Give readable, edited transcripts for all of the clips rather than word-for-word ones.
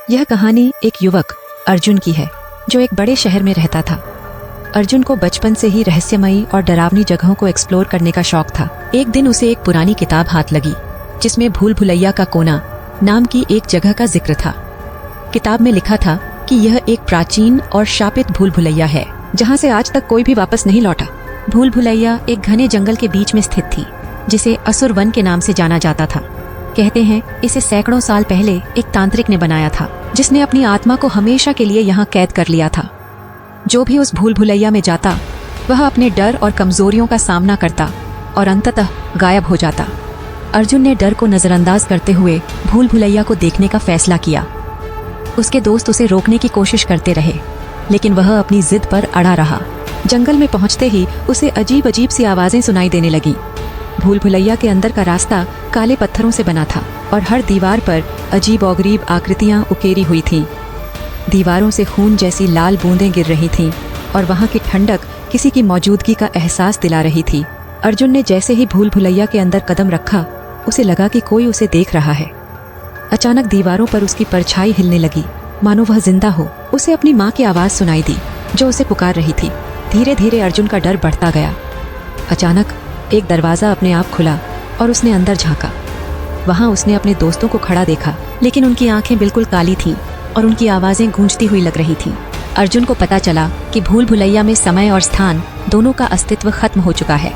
यह कहानी एक युवक अर्जुन की है जो एक बड़े शहर में रहता था। अर्जुन को बचपन से ही रहस्यमयी और डरावनी जगहों को एक्सप्लोर करने का शौक था। एक दिन उसे एक पुरानी किताब हाथ लगी जिसमें भूल भुलैया का कोना नाम की एक जगह का जिक्र था। किताब में लिखा था कि यह एक प्राचीन और शापित भूल भुलैया है जहाँ से आज तक कोई भी वापस नहीं लौटा। भूल भुलैया एक घने जंगल के बीच में स्थित थी जिसे असुर वन के नाम से जाना जाता था। कहते हैं इसे सैकड़ों साल पहले एक तांत्रिक ने बनाया था जिसने अपनी आत्मा को हमेशा के लिए यहाँ कैद कर लिया था। जो भी उस भूल भुलैया में जाता वह अपने डर और कमजोरियों का सामना करता और अंततः गायब हो जाता। अर्जुन ने डर को नजरअंदाज करते हुए भूल भुलैया को देखने का फैसला किया। उसके दोस्त उसे रोकने की कोशिश करते रहे लेकिन वह अपनी जिद पर अड़ा रहा। जंगल में पहुंचते ही उसे अजीब अजीब सी आवाजें सुनाई देने लगी। भूल भुलैया के अंदर का रास्ता काले पत्थरों से बना था और हर दीवार पर अजीब और गरीब आकृतियां उकेरी हुई थीं। दीवारों से खून जैसी लाल बूंदें गिर रही थीं और वहां की ठंडक किसी की मौजूदगी का एहसास दिला रही थी। अर्जुन ने जैसे ही भूल भुलैया के अंदर कदम रखा उसे लगा कि कोई उसे देख रहा है। अचानक दीवारों पर उसकी परछाई हिलने लगी मानो वह जिंदा हो। उसे अपनी माँ की आवाज सुनाई दी जो उसे पुकार रही थी। धीरे धीरे अर्जुन का डर बढ़ता गया। अचानक एक दरवाजा अपने आप खुला और उसने अंदर झांका। वहां उसने अपने दोस्तों को खड़ा देखा लेकिन उनकी आंखें बिल्कुल काली थीं और उनकी आवाजें गूंजती हुई लग रही थीं। अर्जुन को पता चला कि भूल भुलैया में समय और स्थान दोनों का अस्तित्व खत्म हो चुका है।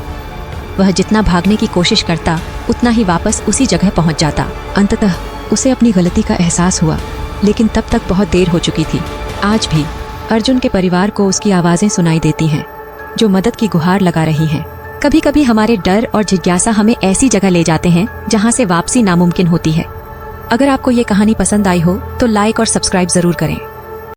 वह जितना भागने की कोशिश करता उतना ही वापस उसी जगह पहुंच जाता। अंततः उसे अपनी गलती का एहसास हुआ लेकिन तब तक बहुत देर हो चुकी थी। आज भी अर्जुन के परिवार को उसकी आवाजें सुनाई देती हैं जो मदद की गुहार लगा रही हैं। कभी कभी हमारे डर और जिज्ञासा हमें ऐसी जगह ले जाते हैं जहां से वापसी नामुमकिन होती है। अगर आपको ये कहानी पसंद आई हो तो लाइक और सब्सक्राइब जरूर करें।